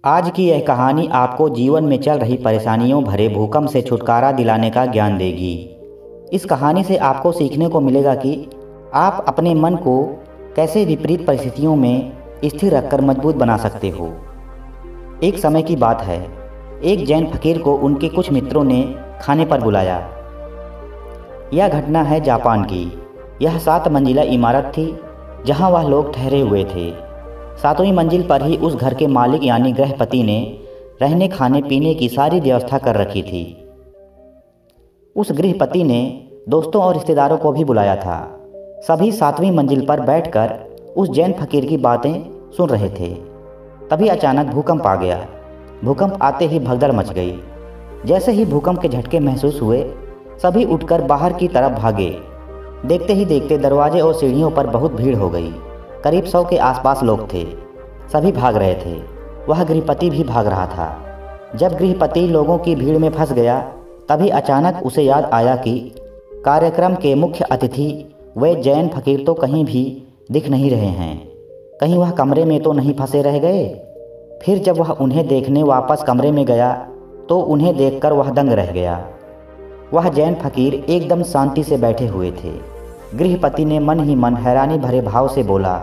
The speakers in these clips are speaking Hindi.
आज की यह कहानी आपको जीवन में चल रही परेशानियों भरे भूकंप से छुटकारा दिलाने का ज्ञान देगी। इस कहानी से आपको सीखने को मिलेगा कि आप अपने मन को कैसे विपरीत परिस्थितियों में स्थिर रखकर मजबूत बना सकते हो। एक समय की बात है, एक जैन फकीर को उनके कुछ मित्रों ने खाने पर बुलाया। यह घटना है जापान की। यह 7 मंजिला इमारत थी जहां वह लोग ठहरे हुए थे। 7वीं मंजिल पर ही उस घर के मालिक यानी गृहपति ने रहने खाने पीने की सारी व्यवस्था कर रखी थी। उस गृहपति ने दोस्तों और रिश्तेदारों को भी बुलाया था। सभी 7वीं मंजिल पर बैठकर उस जैन फकीर की बातें सुन रहे थे। तभी अचानक भूकंप आ गया। भूकंप आते ही भगदड़ मच गई। जैसे ही भूकंप के झटके महसूस हुए, सभी उठकर बाहर की तरफ भागे। देखते ही देखते दरवाजे और सीढ़ियों पर बहुत भीड़ हो गई। करीब 100 के आसपास लोग थे। सभी भाग रहे थे। वह गृहपति भी भाग रहा था। जब गृहपति लोगों की भीड़ में फंस गया, तभी अचानक उसे याद आया कि कार्यक्रम के मुख्य अतिथि वे जैन फकीर तो कहीं भी दिख नहीं रहे हैं। कहीं वह कमरे में तो नहीं फंसे रह गए। फिर जब वह उन्हें देखने वापस कमरे में गया तो उन्हें देखकर वह दंग रह गया। वह जैन फकीर एकदम शांति से बैठे हुए थे। गृहपति ने मन ही मन हैरानी भरे भाव से बोला,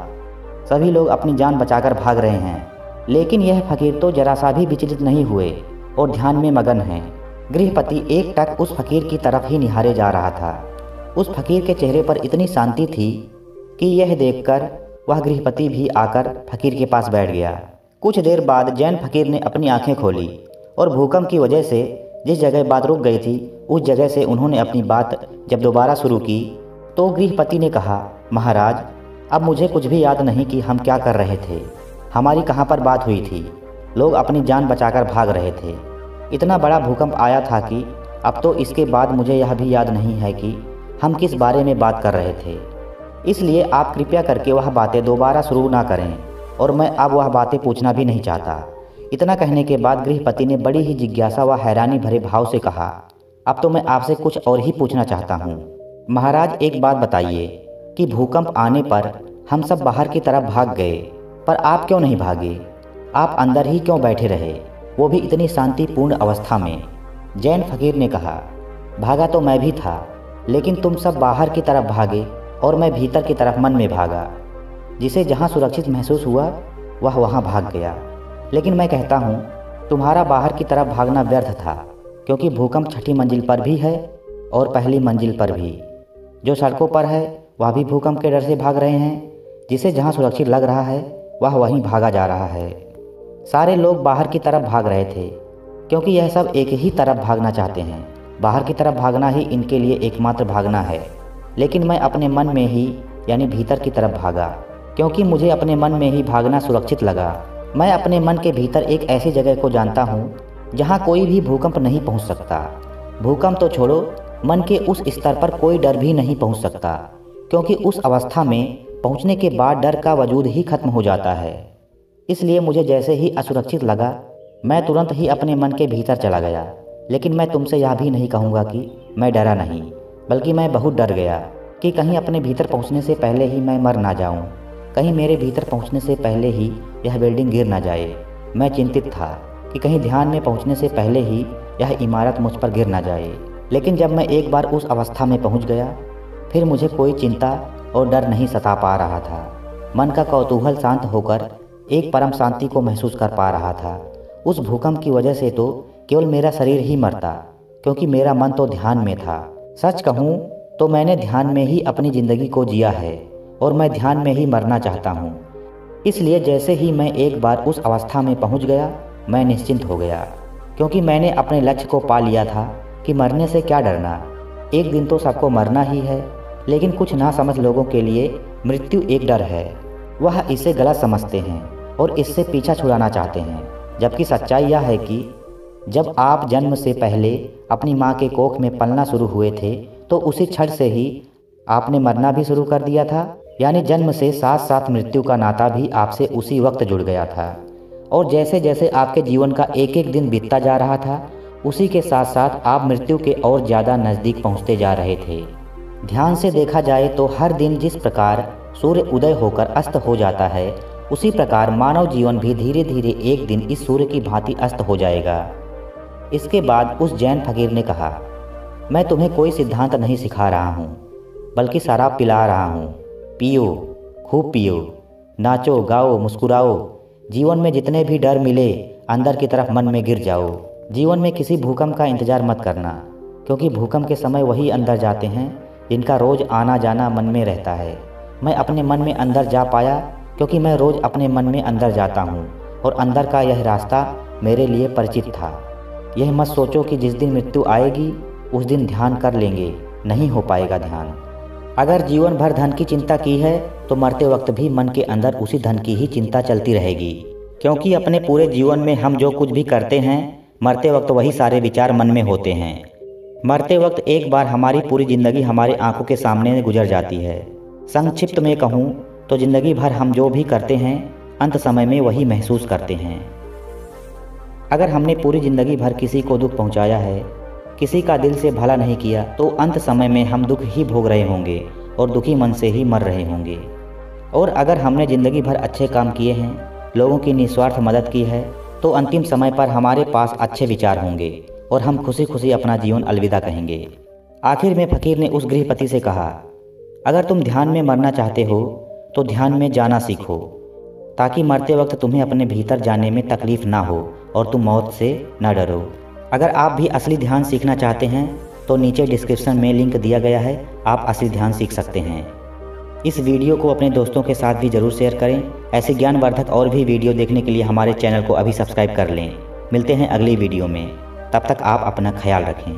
सभी लोग अपनी जान बचाकर भाग रहे हैं, लेकिन यह फकीर तो जरा सा भी विचलित नहीं हुए और ध्यान में मगन हैं। गृहपति एकटक उस फकीर की तरफ ही निहारे जा रहा था। उस फकीर के चेहरे पर इतनी शांति थी कि यह देखकर वह गृहपति भी आकर फकीर के पास बैठ गया। कुछ देर बाद जैन फकीर ने अपनी आंखें खोली और भूकंप की वजह से जिस जगह बात रुक गई थी, उस जगह से उन्होंने अपनी बात जब दोबारा शुरू की तो गृहपति ने कहा, महाराज, अब मुझे कुछ भी याद नहीं कि हम क्या कर रहे थे, हमारी कहाँ पर बात हुई थी। लोग अपनी जान बचाकर भाग रहे थे। इतना बड़ा भूकंप आया था कि अब तो इसके बाद मुझे यह भी याद नहीं है कि हम किस बारे में बात कर रहे थे। इसलिए आप कृपया करके वह बातें दोबारा शुरू ना करें और मैं अब वह बातें पूछना भी नहीं चाहता। इतना कहने के बाद गृहपति ने बड़ी ही जिज्ञासा व हैरानी भरे भाव से कहा, अब तो मैं आपसे कुछ और ही पूछना चाहता हूँ। महाराज, एक बात बताइए कि भूकंप आने पर हम सब बाहर की तरफ भाग गए, पर आप क्यों नहीं भागे? आप अंदर ही क्यों बैठे रहे, वो भी इतनी शांतिपूर्ण अवस्था में? जैन फकीर ने कहा, भागा तो मैं भी था, लेकिन तुम सब बाहर की तरफ भागे और मैं भीतर की तरफ मन में भागा। जिसे जहाँ सुरक्षित महसूस हुआ वह वहाँ भाग गया। लेकिन मैं कहता हूँ, तुम्हारा बाहर की तरफ भागना व्यर्थ था, क्योंकि भूकंप 6ठी मंजिल पर भी है और पहली मंजिल पर भी। जो सड़कों पर है वह भी भूकंप के डर से भाग रहे हैं। जिसे जहाँ सुरक्षित लग रहा है वह वहीं भागा जा रहा है। सारे लोग बाहर की तरफ भाग रहे थे, क्योंकि यह सब एक ही तरफ भागना चाहते हैं। बाहर की तरफ भागना ही इनके लिए एकमात्र भागना है। लेकिन मैं अपने मन में ही यानी भीतर की तरफ भागा, क्योंकि मुझे अपने मन में ही भागना सुरक्षित लगा। मैं अपने मन के भीतर एक ऐसी जगह को जानता हूँ जहाँ कोई भी भूकंप नहीं पहुँच सकता। भूकंप तो छोड़ो, मन के उस स्तर पर कोई डर भी नहीं पहुँच सकता, क्योंकि उस अवस्था में पहुँचने के बाद डर का वजूद ही खत्म हो जाता है। इसलिए मुझे जैसे ही असुरक्षित लगा, मैं तुरंत ही अपने मन के भीतर चला गया। लेकिन मैं तुमसे यह भी नहीं कहूँगा कि मैं डरा नहीं, बल्कि मैं बहुत डर गया कि कहीं अपने भीतर पहुँचने से पहले ही मैं मर ना जाऊँ, कहीं मेरे भीतर पहुँचने से पहले ही यह बिल्डिंग गिर ना जाए। मैं चिंतित था कि कहीं ध्यान में पहुँचने से पहले ही यह इमारत मुझ पर गिर ना जाए। लेकिन जब मैं एक बार उस अवस्था में पहुँच गया, फिर मुझे कोई चिंता और डर नहीं सता पा रहा था। मन का कौतूहल शांत होकर एक परम शांति को महसूस कर पा रहा था। उस भूकंप की वजह से तो केवल मेरा शरीर ही मरता, क्योंकि मेरा मन तो ध्यान में था। सच कहूँ तो मैंने ध्यान में ही अपनी ज़िंदगी को जिया है और मैं ध्यान में ही मरना चाहता हूँ। इसलिए जैसे ही मैं एक बार उस अवस्था में पहुँच गया, मैं निश्चिंत हो गया, क्योंकि मैंने अपने लक्ष्य को पा लिया था कि मरने से क्या डरना। एक दिन तो सबको मरना ही है, लेकिन कुछ ना समझ लोगों के लिए मृत्यु एक डर है। वह इसे गलत समझते हैं और इससे पीछा छुड़ाना चाहते हैं। जबकि सच्चाई यह है कि जब आप जन्म से पहले अपनी माँ के कोख में पलना शुरू हुए थे, तो उसी क्षण से ही आपने मरना भी शुरू कर दिया था। यानी जन्म से साथ साथ मृत्यु का नाता भी आपसे उसी वक्त जुड़ गया था। और जैसे जैसे आपके जीवन का एक एक दिन बीतता जा रहा था, उसी के साथ साथ आप मृत्यु के और ज़्यादा नज़दीक पहुँचते जा रहे थे। ध्यान से देखा जाए तो हर दिन जिस प्रकार सूर्य उदय होकर अस्त हो जाता है, उसी प्रकार मानव जीवन भी धीरे धीरे एक दिन इस सूर्य की भांति अस्त हो जाएगा। इसके बाद उस जैन फकीर ने कहा, मैं तुम्हें कोई सिद्धांत नहीं सिखा रहा हूँ, बल्कि शराब पिला रहा हूँ। पियो, खूब पियो, नाचो गाओ मुस्कुराओ, जीवन में जितने भी डर मिले अंदर की तरफ मन में गिर जाओ। जीवन में किसी भूकंप का इंतजार मत करना, क्योंकि भूकंप के समय वही अंदर जाते हैं जिनका रोज़ आना जाना मन में रहता है। मैं अपने मन में अंदर जा पाया क्योंकि मैं रोज़ अपने मन में अंदर जाता हूँ और अंदर का यह रास्ता मेरे लिए परिचित था। यह मत सोचो कि जिस दिन मृत्यु आएगी उस दिन ध्यान कर लेंगे, नहीं हो पाएगा ध्यान। अगर जीवन भर धन की चिंता की है तो मरते वक्त भी मन के अंदर उसी धन की ही चिंता चलती रहेगी, क्योंकि अपने पूरे जीवन में हम जो कुछ भी करते हैं मरते वक्त वही सारे विचार मन में होते हैं। मरते वक्त एक बार हमारी पूरी ज़िंदगी हमारे आंखों के सामने गुजर जाती है। संक्षिप्त में कहूँ तो ज़िंदगी भर हम जो भी करते हैं अंत समय में वही महसूस करते हैं। अगर हमने पूरी ज़िंदगी भर किसी को दुख पहुँचाया है, किसी का दिल से भला नहीं किया, तो अंत समय में हम दुख ही भोग रहे होंगे और दुखी मन से ही मर रहे होंगे। और अगर हमने ज़िंदगी भर अच्छे काम किए हैं, लोगों की निस्वार्थ मदद की है, तो अंतिम समय पर हमारे पास अच्छे विचार होंगे और हम खुशी खुशी अपना जीवन अलविदा कहेंगे। आखिर में फकीर ने उस गृहपति से कहा, अगर तुम ध्यान में मरना चाहते हो तो ध्यान में जाना सीखो, ताकि मरते वक्त तुम्हें अपने भीतर जाने में तकलीफ ना हो और तुम मौत से न डरो। अगर आप भी असली ध्यान सीखना चाहते हैं तो नीचे डिस्क्रिप्शन में लिंक दिया गया है, आप असली ध्यान सीख सकते हैं। इस वीडियो को अपने दोस्तों के साथ भी ज़रूर शेयर करें। ऐसे ज्ञानवर्धक और भी वीडियो देखने के लिए हमारे चैनल को अभी सब्सक्राइब कर लें। मिलते हैं अगली वीडियो में, तब तक आप अपना ख्याल रखें।